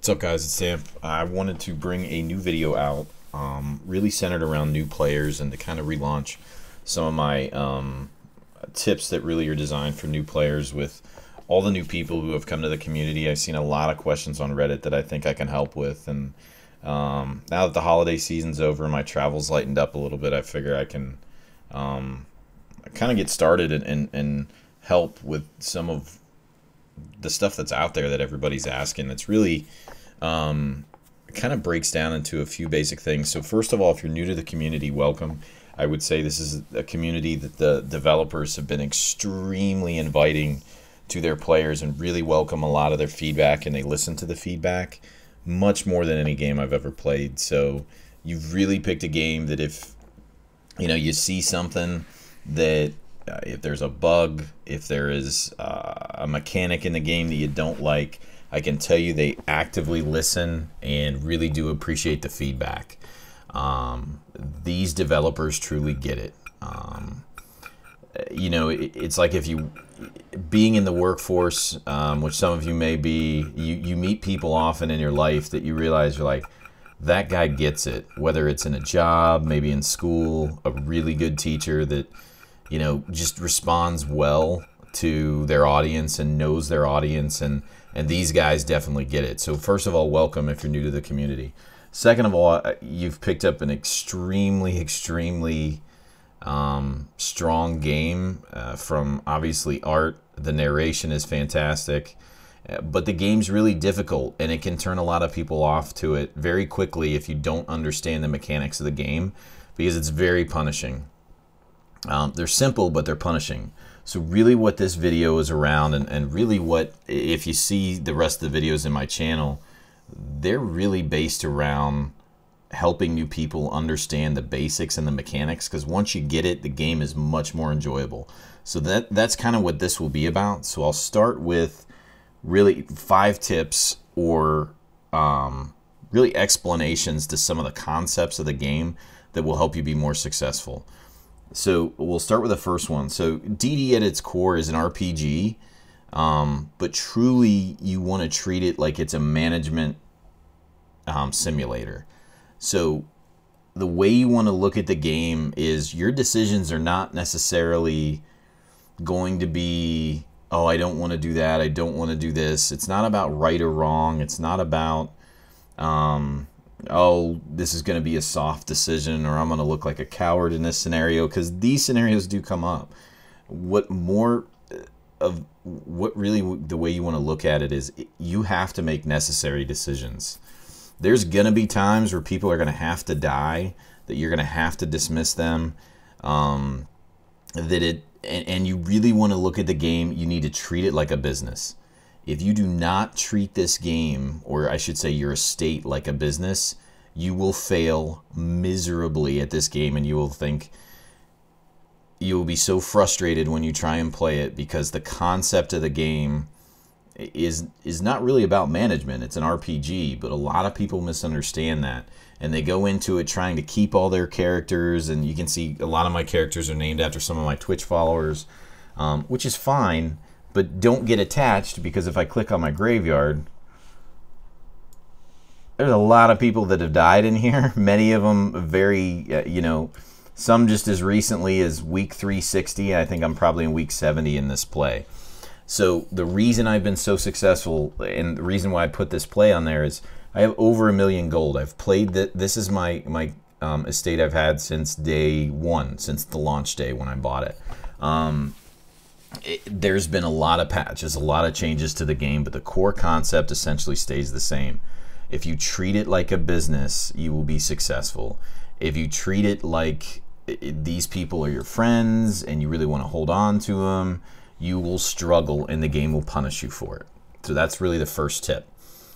What's up, guys? It's Sam. I wanted to bring a new video out, really centered around new players and to kind of relaunch some of my tips that really are designed for new players with all the new people who have come to the community. I've seen a lot of questions on Reddit that I think I can help with, and now that the holiday season's over and my travel's lightened up a little bit, I figure I can kind of get started and help with some of the stuff that's out there that everybody's asking. That's really kind of breaks down into a few basic things. So first of all, if you're new to the community, welcome. I would say this is a community that the developers have been extremely inviting to their players and really welcome a lot of their feedback, and they listen to the feedback much more than any game I've ever played. So you've really picked a game that if you see something that if there's a bug, if there is a mechanic in the game that you don't like, I can tell you they actively listen and really do appreciate the feedback. These developers truly get it. It's like if you, being in the workforce, which some of you may be, you meet people often in your life that you realize you're like, that guy gets it. Whether it's in a job, maybe in school, a really good teacher that just responds well to their audience and knows their audience, and these guys definitely get it. So first of all, welcome if you're new to the community. Second of all, you've picked up an extremely strong game from obviously art. The narration is fantastic, but the game's really difficult, and it can turn a lot of people off to it very quickly if you don't understand the mechanics of the game, because it's very punishing. They're simple, but they're punishing. So really what this video is around, and really what, if you see the rest of the videos in my channel, they're really based around helping new people understand the basics and the mechanics, because once you get it, the game is much more enjoyable. So that's kind of what this will be about. So I'll start with really 5 tips or really explanations to some of the concepts of the game that will help you be more successful. So we'll start with the first one. So DD at its core is an RPG, but truly you want to treat it like it's a management simulator. So the way you want to look at the game is your decisions are not necessarily going to be, oh, I don't want to do that, I don't want to do this. It's not about right or wrong. It's not about oh, this is going to be a soft decision, or I'm going to look like a coward in this scenario, because these scenarios do come up. What really the way you want to look at it is you have to make necessary decisions. There's going to be times where people are going to have to die, that you're going to have to dismiss them, and you really want to look at the game. You need to treat it like a business. If you do not treat this game, or I should say your estate, like a business, you will fail miserably at this game, and you will be so frustrated when you try and play it, because the concept of the game is not really about management. It's an RPG, but a lot of people misunderstand that, and they go into it trying to keep all their characters, and you can see a lot of my characters are named after some of my Twitch followers, which is fine. But don't get attached, because if I click on my graveyard, there's a lot of people that have died in here. Many of them very, some just as recently as week 360. I think I'm probably in week 70 in this play. So the reason I've been so successful, and the reason why I put this play on there, is I have over 1 million gold. I've played that. This is my estate I've had since day one, since the launch day when I bought it. There's been a lot of patches, a lot of changes to the game, but the core concept essentially stays the same. If you treat it like a business, you will be successful. If you treat it like these people are your friends and you really want to hold on to them, you will struggle, and the game will punish you for it. So that's really the first tip.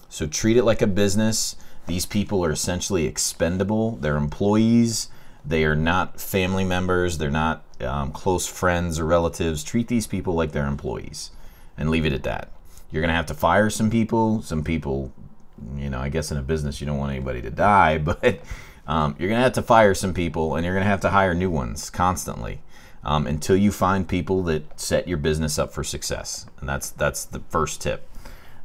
So treat it like a business. These people are essentially expendable. They're employees. They are not family members. They're not close friends or relatives. Treat these people like they're employees, and leave it at that. You're going to have to fire some people. Some people, I guess in a business you don't want anybody to die, but you're going to have to fire some people, and you're going to have to hire new ones constantly until you find people that set your business up for success. And that's the first tip.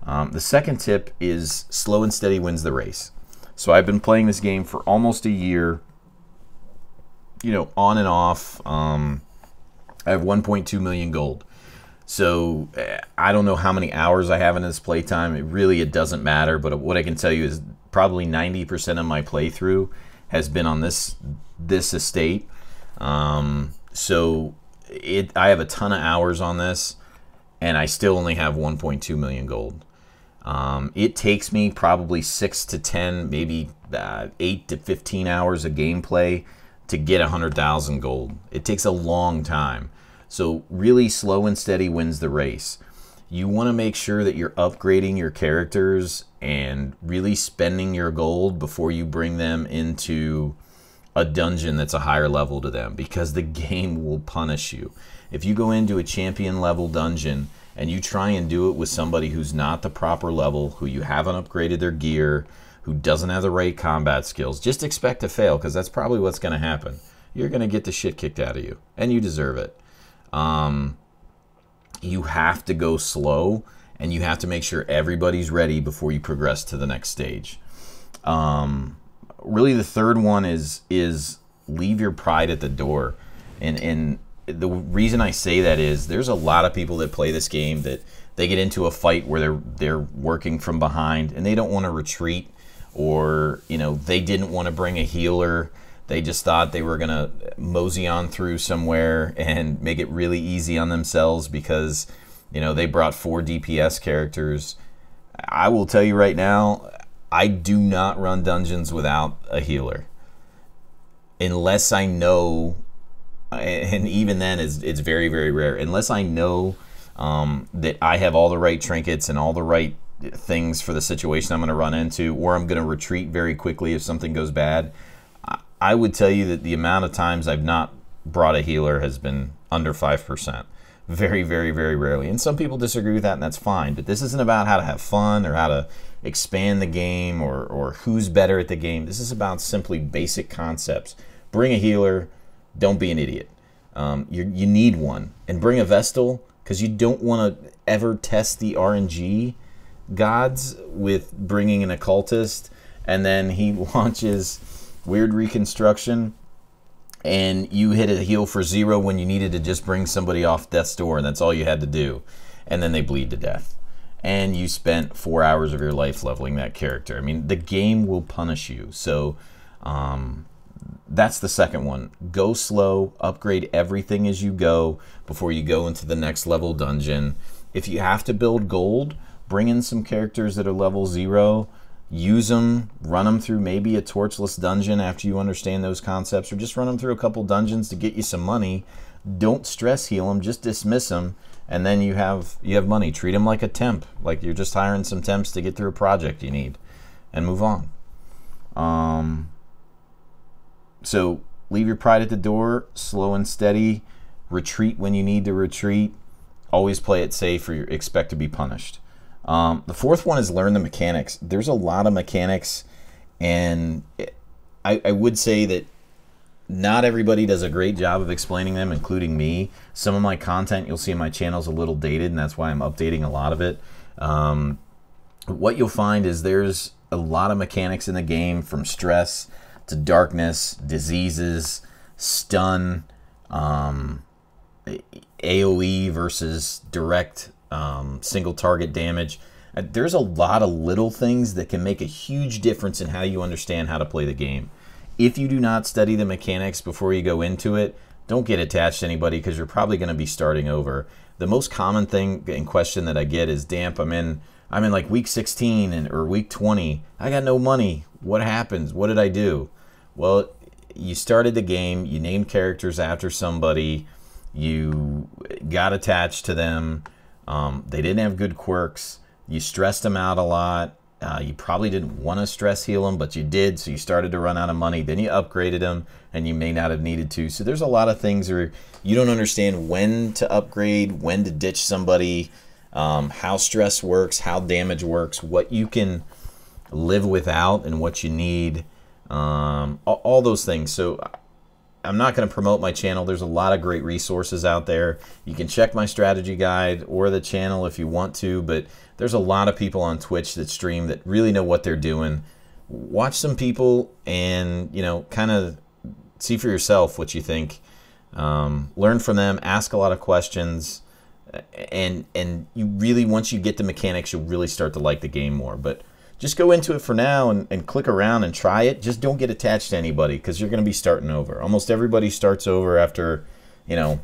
The second tip is slow and steady wins the race. So I've been playing this game for almost a year, on and off. I have 1.2 million gold. So I don't know how many hours I have in this playtime. It doesn't matter. But what I can tell you is probably 90% of my playthrough has been on this estate. So I have a ton of hours on this, and I still only have 1.2 million gold. It takes me probably 6 to 10, maybe 8 to 15 hours of gameplay to get 100,000 gold. It takes a long time. So really slow and steady wins the race. You want to make sure that you're upgrading your characters and really spending your gold before you bring them into a dungeon that's a higher level to them, because the game will punish you. If you go into a champion level dungeon and you try and do it with somebody who's not the proper level, who you haven't upgraded their gear, who doesn't have the right combat skills, just expect to fail, because that's probably what's going to happen. You're going to get the shit kicked out of you, and you deserve it. You have to go slow, and you have to make sure everybody's ready before you progress to the next stage. Really, the third one is leave your pride at the door. And the reason I say that is there's a lot of people that play this game that they get into a fight where they're working from behind and they don't want to retreat, or they didn't want to bring a healer. They just thought they were going to mosey on through somewhere and make it really easy on themselves because, they brought 4 DPS characters. I will tell you right now, I do not run dungeons without a healer. Unless I know, and even then it's very, very rare, unless I know that I have all the right trinkets and all the right things for the situation I'm going to run into, or I'm going to retreat very quickly if something goes bad. I would tell you that the amount of times I've not brought a healer has been under 5%. Very, very, very rarely. And some people disagree with that, and that's fine. But this isn't about how to have fun or how to expand the game or who's better at the game. This is about simply basic concepts. Bring a healer. Don't be an idiot. You need one. And bring a Vestal, because you don't want to ever test the RNG gods with bringing an occultist, and then he launches weird reconstruction and you hit a heal for 0 when you needed to just bring somebody off death's door, and that's all you had to do, and then they bleed to death and you spent 4 hours of your life leveling that character. I mean, the game will punish you. So that's the second one. Go slow, upgrade everything as you go before you go into the next level dungeon. If you have to build gold, bring in some characters that are level 0, use them, run them through maybe a torchless dungeon after you understand those concepts, or just run them through a couple dungeons to get you some money. Don't stress heal them, just dismiss them, and then you have money. Treat them like a temp, like you're just hiring some temps to get through a project you need, and move on. So leave your pride at the door, slow and steady, retreat when you need to retreat, always play it safe or you expect to be punished. The fourth one is learn the mechanics. There's a lot of mechanics, and I would say that not everybody does a great job of explaining them, including me. Some of my content you'll see in my channel is a little dated, and that's why I'm updating a lot of it. What you'll find is there's a lot of mechanics in the game, from stress to darkness, diseases, stun, AoE versus direct single target damage. There's a lot of little things that can make a huge difference in how you understand how to play the game. If you do not study the mechanics before you go into it, don't get attached to anybody, because you're probably going to be starting over. The most common thing in question that I get is, Damp, I'm in like week 16 or week 20. I got no money. What happens? What did I do? Well, you started the game, you named characters after somebody, you got attached to them, they didn't have good quirks, you stressed them out a lot, you probably didn't want to stress heal them, but you did, so you started to run out of money, then you upgraded them, and you may not have needed to. So there's a lot of things where you don't understand when to upgrade, when to ditch somebody, how stress works, how damage works, what you can live without and what you need, all those things. So I'm not going to promote my channel. There's a lot of great resources out there. You can check my strategy guide or the channel if you want to, but there's a lot of people on Twitch that stream that really know what they're doing. Watch some people and, you know, kind of see for yourself what you think. Learn from them, ask a lot of questions, and you really, once you get the mechanics, you'll really start to like the game more. But just go into it for now and click around and try it. Just don't get attached to anybody, because you're going to be starting over. Almost everybody starts over after, you know,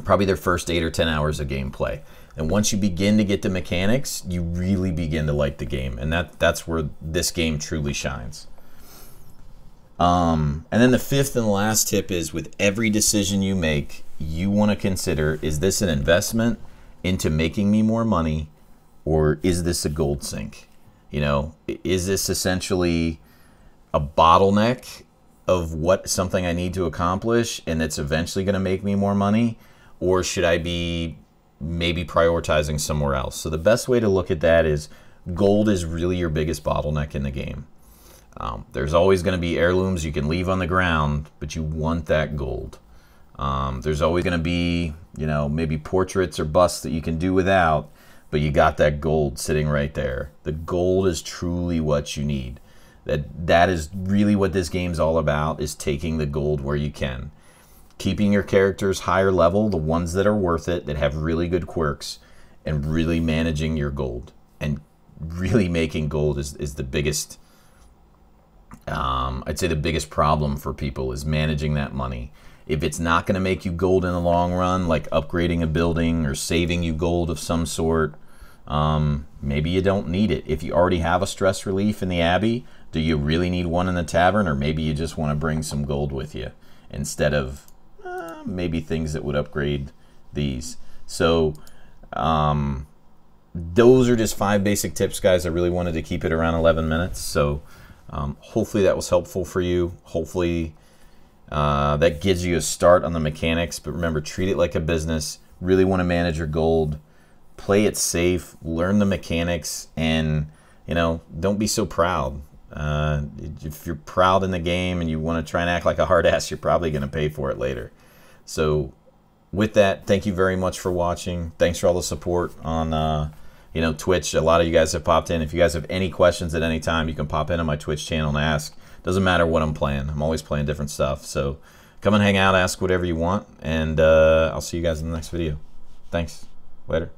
probably their first 8 or 10 hours of gameplay. And once you begin to get the mechanics, you really begin to like the game. And that's where this game truly shines. And then the fifth and last tip is, with every decision you make, you want to consider, is this an investment into making me more money, or is this a gold sink? You know, is this essentially a bottleneck of what something I need to accomplish and it's eventually going to make me more money, or should I be maybe prioritizing somewhere else? So the best way to look at that is, gold is really your biggest bottleneck in the game. There's always going to be heirlooms you can leave on the ground, but you want that gold. There's always going to be, you know, maybe portraits or busts that you can do without, but you got that gold sitting right there. The gold is truly what you need. That is really what this game's all about, is taking the gold where you can. Keeping your characters higher level, the ones that are worth it, that have really good quirks, and really managing your gold. And really making gold is the biggest, I'd say the biggest problem for people, is managing that money. If it's not going to make you gold in the long run, like upgrading a building or saving you gold of some sort, maybe you don't need it. If you already have a stress relief in the Abbey, do you really need one in the tavern? Or maybe you just want to bring some gold with you instead of maybe things that would upgrade these. So those are just 5 basic tips, guys. I really wanted to keep it around 11 minutes. So hopefully that was helpful for you. Hopefully that gives you a start on the mechanics. But remember, treat it like a business. Really want to manage your gold. Play it safe. Learn the mechanics. And, you know, don't be so proud. If you're proud in the game and you want to try and act like a hard ass, you're probably going to pay for it later. So with that, thank you very much for watching. Thanks for all the support on you know, Twitch. A lot of you guys have popped in. If you guys have any questions at any time, you can pop in on my Twitch channel and ask. Doesn't matter what I'm playing. I'm always playing different stuff. So come and hang out, ask whatever you want, and I'll see you guys in the next video. Thanks. Later.